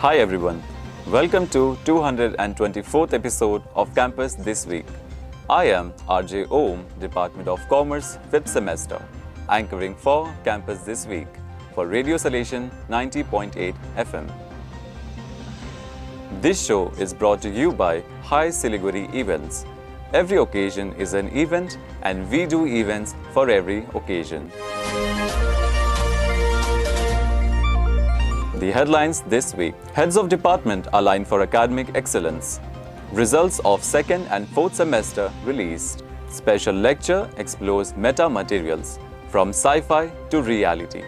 Hi everyone, welcome to 224th episode of Campus This Week. I am RJ Om, Department of Commerce, 5th semester, anchoring for Campus This Week for Radio Salesian 90.8 FM. This show is brought to you by Hi Siliguri Events. Every occasion is an event and we do events for every occasion. The headlines this week. Heads of department align for academic excellence. Results of second and fourth semester released. Special lecture explores Metamaterials from Sci-Fi to reality.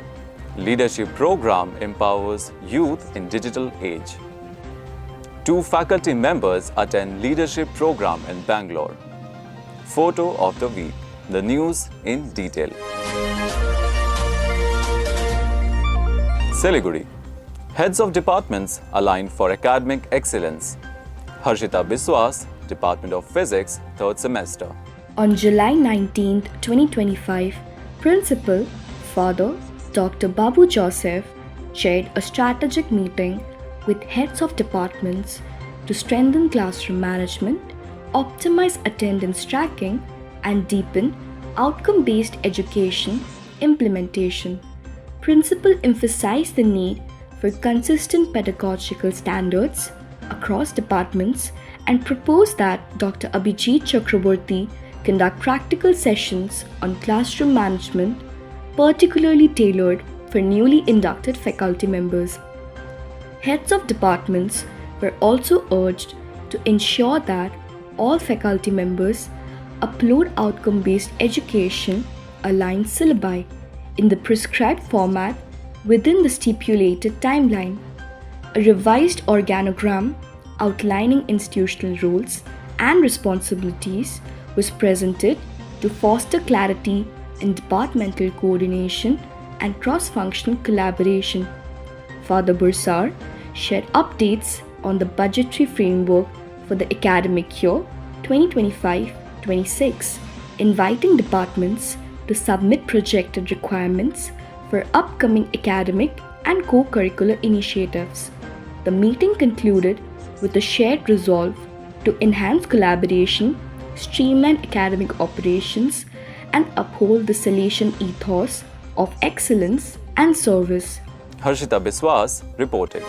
Leadership program empowers youth in digital age. 2 faculty members attend leadership program in Bangalore. Photo of the week. The news in detail. Siliguri. Heads of departments align for academic excellence. Harshita Biswas, Department of Physics, 3rd semester. On July 19, 2025, Principal, Father Dr. Babu Joseph chaired a strategic meeting with heads of departments to strengthen classroom management, optimize attendance tracking, and deepen outcome-based education implementation. Principal emphasized the need for consistent pedagogical standards across departments and proposed that Dr. Abhijit Chakraborty conduct practical sessions on classroom management, particularly tailored for newly inducted faculty members. Heads of departments were also urged to ensure that all faculty members upload outcome-based education aligned syllabi in the prescribed format within the stipulated timeline. A revised organogram outlining institutional roles and responsibilities was presented to foster clarity in departmental coordination and cross-functional collaboration. Father Bursar shared updates on the budgetary framework for the academic year 2025-26, inviting departments to submit projected requirements for upcoming academic and co-curricular initiatives. The meeting concluded with a shared resolve to enhance collaboration, streamline academic operations, and uphold the Salesian ethos of excellence and service. Harshita Biswas reporting.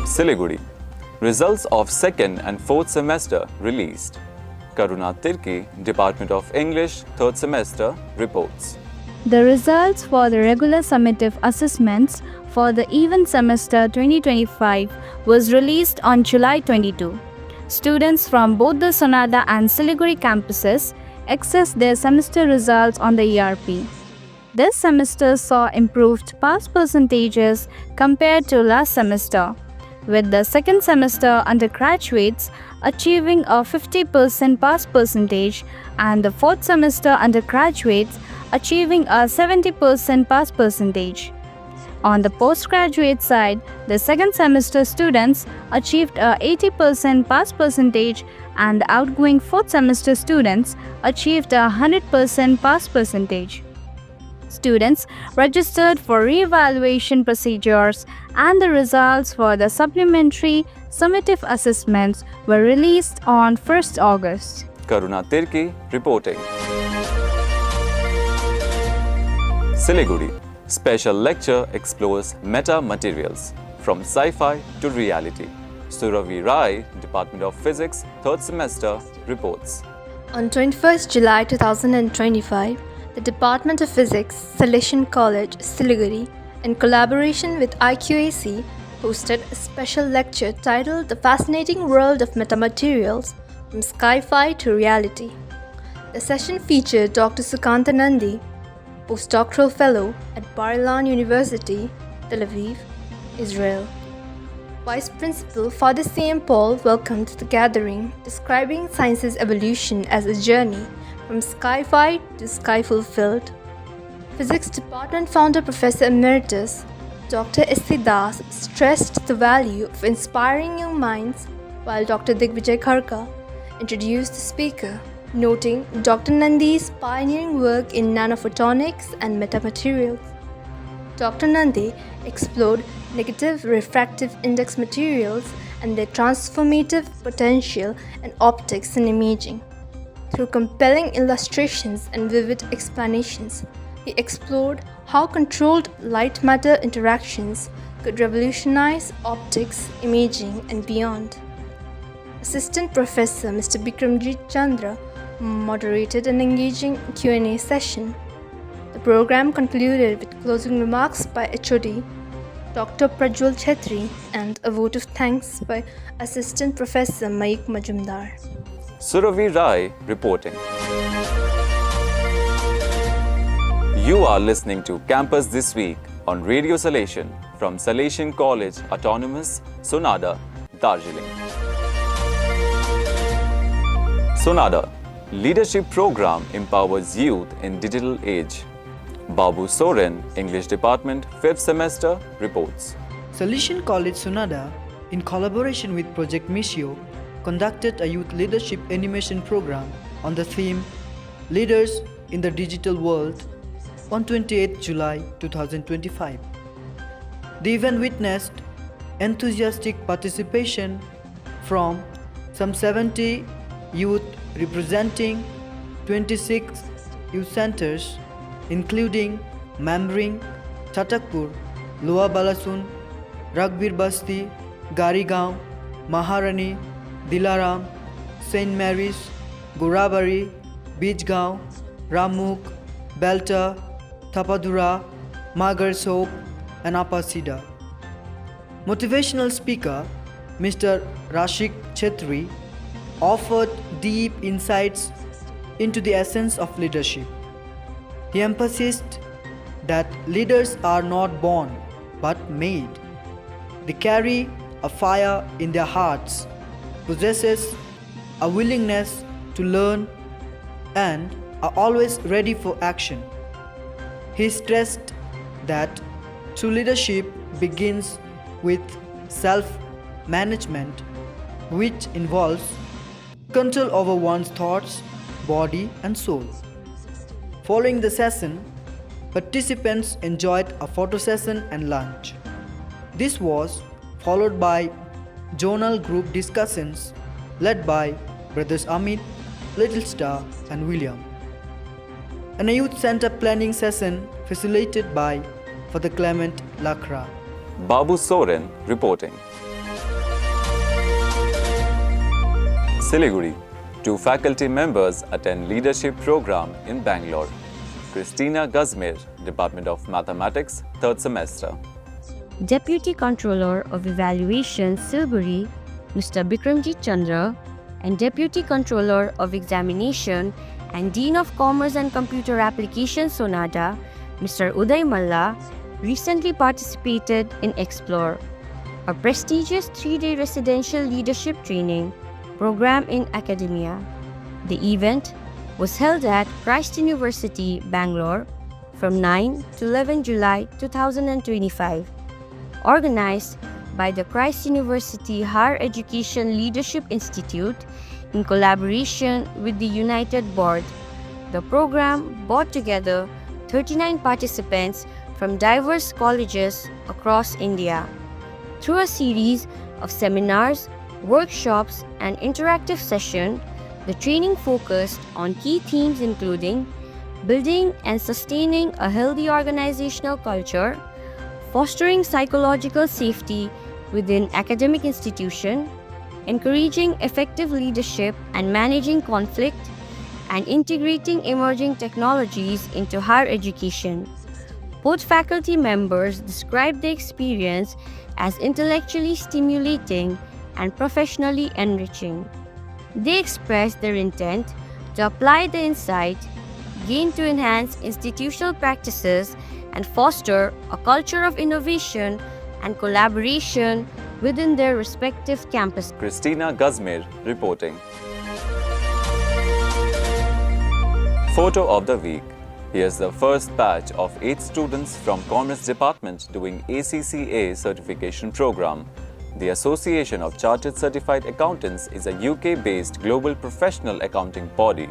Siliguri. Results of second and fourth semester released. Karuna Tirkey, Department of English, 3rd semester, reports. The results for the regular summative assessments for the even semester 2025 was released on July 22. Students from both the Sonada and Siliguri campuses accessed their semester results on the ERP. This semester saw improved pass percentages compared to last semester, with the second semester undergraduates achieving a 50% pass percentage and the fourth semester undergraduates achieving a 70% pass percentage. On the postgraduate side, the second semester students achieved a 80% pass percentage and the outgoing fourth semester students achieved a 100% pass percentage. Students registered for re-evaluation procedures and the results for the supplementary summative assessments were released on 1st August. Karuna Tirkey reporting. Siliguri. Special lecture explores Metamaterials from Sci-Fi to reality. Suravi, Department of Physics, 3rd semester, reports. On 21st July 2025, the Department of Physics, Salesian College, Siliguri, in collaboration with IQAC, hosted a special lecture titled The Fascinating World of Metamaterials from Sci-Fi to Reality. The session featured Dr. Sukanta Nandi, postdoctoral fellow at Bar-Ilan University, Tel Aviv, Israel. Vice Principal Father St. Paul welcomed the gathering, describing science's evolution as a journey from sci-fi to sky-fulfilled. Physics Department founder Professor Emeritus Dr. S.C. Das stressed the value of inspiring young minds, while Dr. Digvijay Kharka introduced the speaker, noting Dr. Nandi's pioneering work in nanophotonics and metamaterials. Dr. Nande explored negative refractive index materials and their transformative potential in optics and imaging. Through compelling illustrations and vivid explanations, he explored how controlled light-matter interactions could revolutionize optics, imaging, and beyond. Assistant Professor Mr. Bikramjit Chandra moderated an engaging Q&A session. The program concluded with closing remarks by HOD Dr. Prajwal Chhetri and a vote of thanks by Assistant Professor Mayik Majumdar. Suravi Rai reporting. You are listening to Campus This Week on Radio Salesian from Salesian College Autonomous, Sonada, Darjeeling. Sonada, Leadership Program empowers youth in digital age. Babu Soren, English Department, 5th semester, reports. Salesian College Sonada, in collaboration with Project Missio, conducted a youth leadership animation program on the theme Leaders in the Digital World on 28 July 2025. The event witnessed enthusiastic participation from some 70 youth representing 26 youth centers including Mamring, Chatakpur, Loa Balasun, Ragbir Basti, Garigaon, Maharani, Dilaram, St. Mary's, Gorabari, Bijgaon, Ramuk, Belta, Tapadura, Magarsop, and Apasida. Motivational speaker Mr. Rashik Chhetri offered deep insights into the essence of leadership. He emphasized that leaders are not born but made. They carry a fire in their hearts, possesses a willingness to learn, and are always ready for action. He stressed that true leadership begins with self-management, which involves control over one's thoughts, body, and soul. Following the session, participants enjoyed a photo session and lunch. This was followed by zonal group discussions led by brothers Amit, Little Star, and William, and a youth center planning session facilitated by Father Clement Lakra. Babu Soren reporting. Siliguri, 2 faculty members attend leadership program in Bangalore. Christina Gazmer, Department of Mathematics, 3rd semester. Deputy Controller of Evaluation Siliguri, Mr. Bikramjit Chandra, and Deputy Controller of Examination and Dean of Commerce and Computer Applications Sonada, Mr. Uday Malla, recently participated in Explore, a prestigious 3-day residential leadership training program in academia. The event was held at Christ University, Bangalore from 9 to 11 July 2025, organized by the Christ University Higher Education Leadership Institute in collaboration with the United Board. The program brought together 39 participants from diverse colleges across India. Through a series of seminars, workshops, and interactive sessions, the training focused on key themes including building and sustaining a healthy organizational culture, fostering psychological safety within academic institutions, encouraging effective leadership and managing conflict, and integrating emerging technologies into higher education. Both faculty members described the experience as intellectually stimulating and professionally enriching. They expressed their intent to apply the insight gained to enhance institutional practices and foster a culture of innovation and collaboration within their respective campuses. Christina Gazmer reporting. Photo of the week. Here's the first batch of 8 students from Commerce Department doing ACCA certification program. The Association of Chartered Certified Accountants is a UK-based global professional accounting body.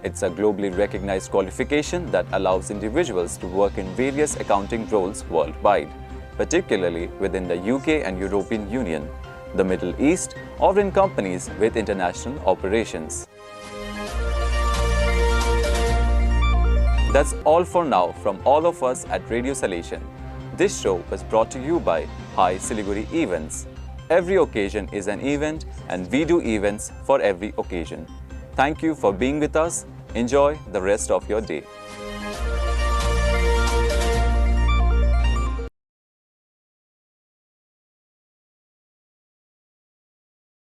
It's a globally recognized qualification that allows individuals to work in various accounting roles worldwide, particularly within the UK and European Union, the Middle East, or in companies with international operations. That's all for now from all of us at Radio Salesian. This show was brought to you by Hi Siliguri Events. Every occasion is an event, and we do events for every occasion. Thank you for being with us. Enjoy the rest of your day.